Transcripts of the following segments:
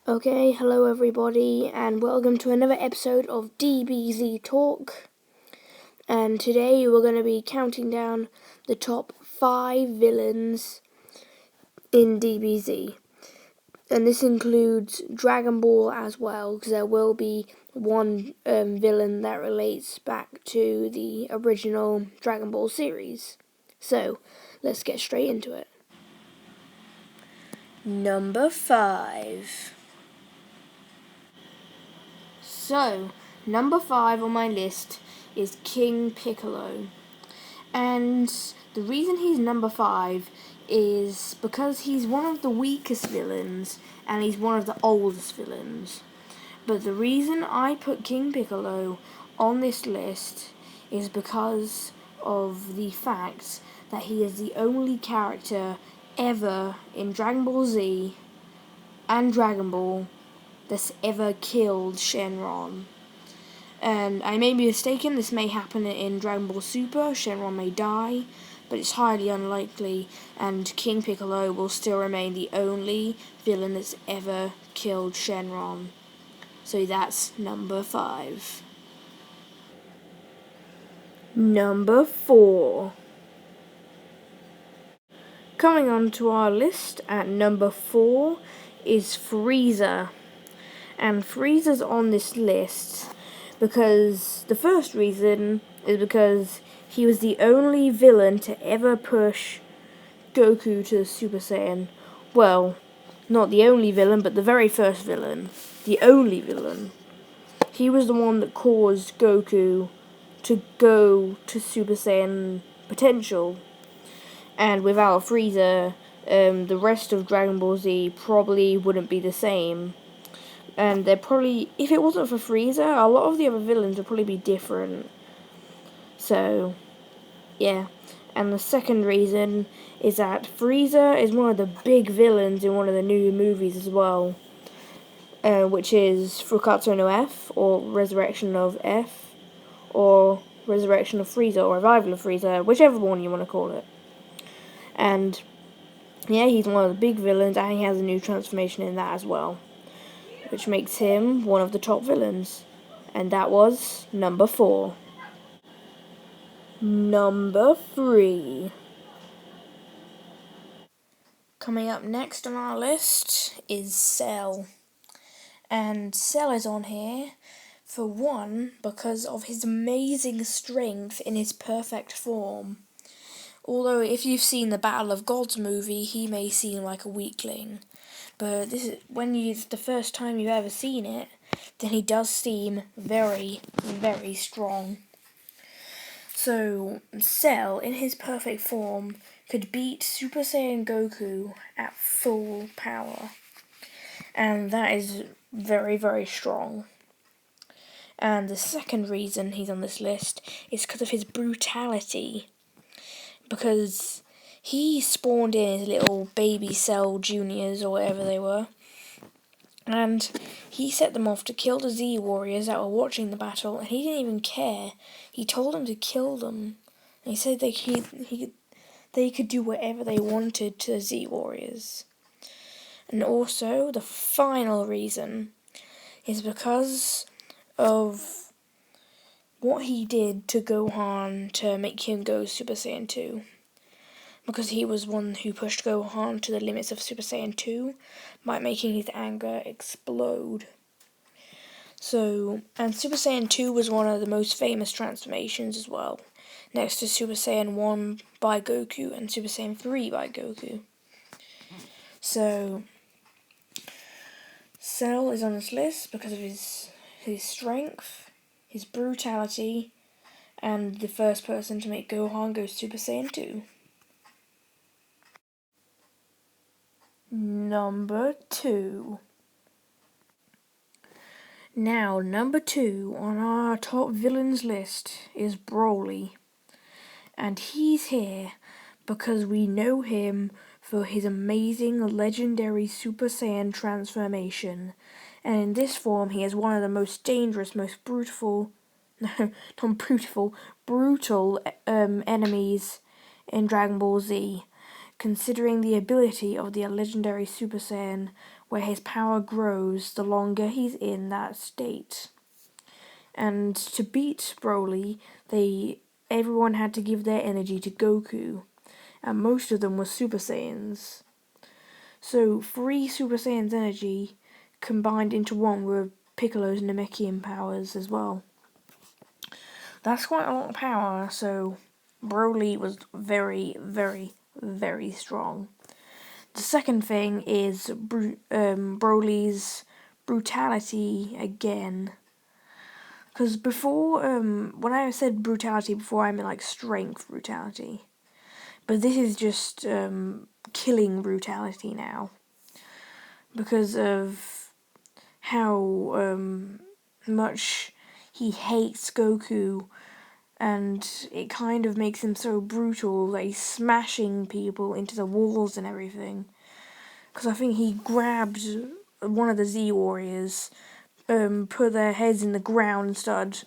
Okay, hello everybody, and welcome to another episode of DBZ Talk. And today we're going to be counting down the top 5 villains in DBZ. And this includes Dragon Ball as well, because there will be one villain that relates back to the original Dragon Ball series. So, let's get straight into it. Number 5. So, number 5 on my list is King Piccolo. And the reason he's number 5 is because he's one of the weakest villains and he's one of the oldest villains. But the reason I put King Piccolo on this list is because of the fact that he is the only character ever in Dragon Ball Z and Dragon Ball that's ever killed Shenron. And I may be mistaken, this may happen in Dragon Ball Super, Shenron may die, but it's highly unlikely, and King Piccolo will still remain the only villain that's ever killed Shenron. So that's number 5. Number 4. Coming on to our list at number 4 is Frieza. And Frieza's on this list because the first reason is because he was the only villain to ever push Goku to the Super Saiyan. Well, not the only villain, but the very first villain. The only villain. He was the one that caused Goku to go to Super Saiyan potential. And without Frieza, the rest of Dragon Ball Z probably wouldn't be the same. And they're probably, if it wasn't for Frieza, a lot of the other villains would probably be different. So, yeah. And the second reason is that Frieza is one of the big villains in one of the new movies as well. Which is Fukatsu no F, or Resurrection of F, or Resurrection of Frieza, or Revival of Frieza, whichever one you want to call it. And, yeah, he's one of the big villains, and he has a new transformation in that as well, which makes him one of the top villains. And that was number 4. Number 3. Coming up next on our list is Cell. And Cell is on here, for one, because of his amazing strength in his perfect form. Although if you've seen the Battle of Gods movie, he may seem like a weakling. But this is the first time you've ever seen it, then he does seem very, very strong. So, Cell, in his perfect form, could beat Super Saiyan Goku at full power. And that is very, very strong. And the second reason he's on this list is because of his brutality. Because he spawned in his little baby Cell Juniors, or whatever they were, and he set them off to kill the Z Warriors that were watching the battle, and he didn't even care. He told them to kill them. And he said they could do whatever they wanted to the Z Warriors. And also, the final reason is because of what he did to Gohan to make him go Super Saiyan 2. Because he was one who pushed Gohan to the limits of Super Saiyan 2 by making his anger explode. So, and Super Saiyan 2 was one of the most famous transformations as well, next to Super Saiyan 1 by Goku and Super Saiyan 3 by Goku. So, Cell is on this list because of his strength, his brutality, and the first person to make Gohan go Super Saiyan 2. Number 2. Now, number 2 on our top villains list is Broly. And he's here because we know him for his amazing legendary Super Saiyan transformation. And in this form, he is one of the most dangerous, most brutal enemies in Dragon Ball Z. Considering the ability of the legendary Super Saiyan, where his power grows the longer he's in that state. And to beat Broly, everyone had to give their energy to Goku, and most of them were Super Saiyans. So 3 Super Saiyans energy combined into one with Piccolo's Namekian powers as well. That's quite a lot of power, so Broly was very, very, very strong. The second thing is Broly's brutality again. Because before, when I said brutality before, I meant like strength brutality. But this is just killing brutality now. Because of how much he hates Goku, and it kind of makes him so brutal that he's smashing people into the walls and everything. Because I think he grabbed one of the Z Warriors, put their heads in the ground and started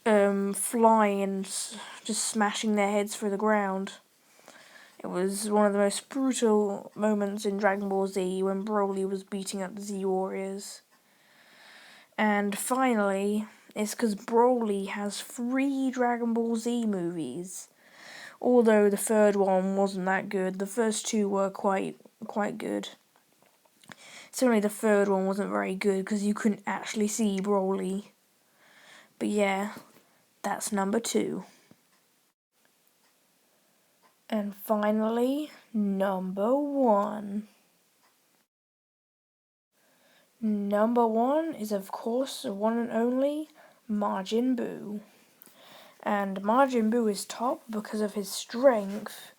flying and just smashing their heads through the ground. It was one of the most brutal moments in Dragon Ball Z when Broly was beating up the Z Warriors. And finally, it's because Broly has 3 Dragon Ball Z movies. Although the third one wasn't that good, the first 2 were quite good. Certainly the third one wasn't very good because you couldn't actually see Broly. But yeah, that's number 2. And finally, number 1. Number 1 is, of course, the one and only Majin Buu. And Majin Buu is top because of his strength,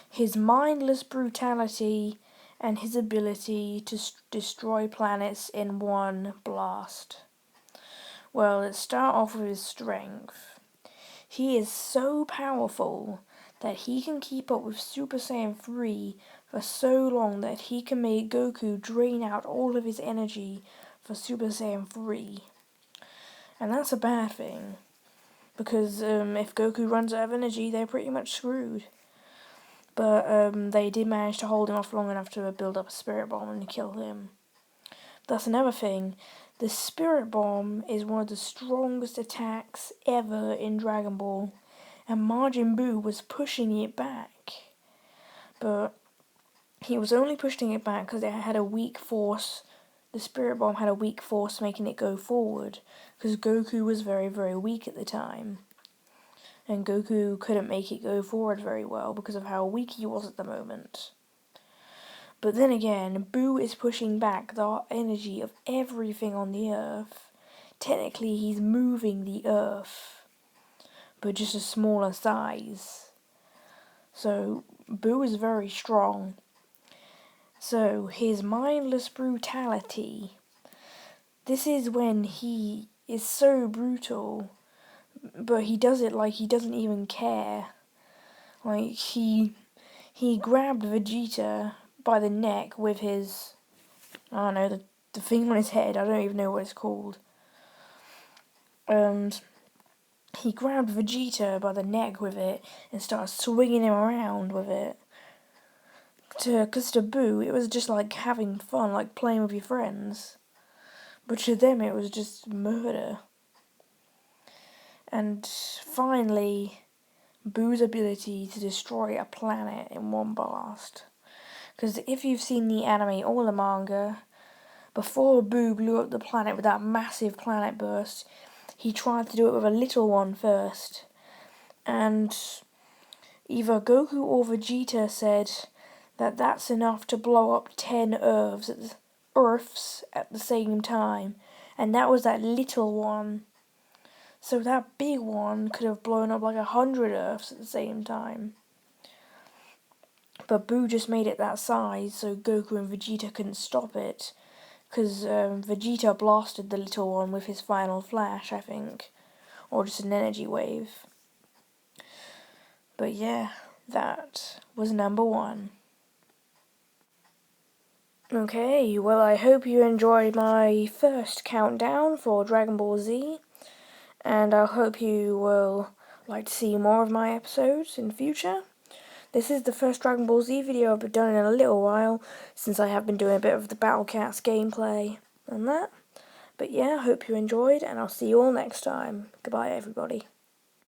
his mindless brutality, and his ability to destroy planets in one blast. Well, let's start off with his strength. He is so powerful that he can keep up with Super Saiyan 3 for so long that he can make Goku drain out all of his energy for Super Saiyan 3. And that's a bad thing, because if Goku runs out of energy, they're pretty much screwed. But they did manage to hold him off long enough to build up a Spirit Bomb and kill him. That's another thing. The Spirit Bomb is one of the strongest attacks ever in Dragon Ball, and Majin Buu was pushing it back. But he was only pushing it back because it had a weak force. The Spirit Bomb had a weak force making it go forward, because Goku was very, very weak at the time. And Goku couldn't make it go forward very well because of how weak he was at the moment. But then again, Buu is pushing back the energy of everything on the Earth. Technically, he's moving the Earth, but just a smaller size. So, Buu is very strong. So, his mindless brutality. This is when he is so brutal, but he does it like he doesn't even care. Like, he grabbed Vegeta by the neck with his, I don't know, the thing on his head, I don't even know what it's called. And he grabbed Vegeta by the neck with it and started swinging him around with it. Because to Buu, it was just like having fun, like playing with your friends. But to them, it was just murder. And finally, Buu's ability to destroy a planet in one blast. Because if you've seen the anime or the manga, before Buu blew up the planet with that massive planet burst, he tried to do it with a little one first. And either Goku or Vegeta said that that's enough to blow up 10 Earths at the same time. And that was that little one. So that big one could have blown up like 100 Earths at the same time. But Buu just made it that size so Goku and Vegeta couldn't stop it. Because Vegeta blasted the little one with his final flash, I think. Or just an energy wave. But yeah, that was number 1. Okay, well, I hope you enjoyed my first countdown for Dragon Ball Z. And I hope you will like to see more of my episodes in the future. This is the first Dragon Ball Z video I've done in a little while, since I have been doing a bit of the Battle Cats gameplay and that. But yeah, I hope you enjoyed, and I'll see you all next time. Goodbye, everybody.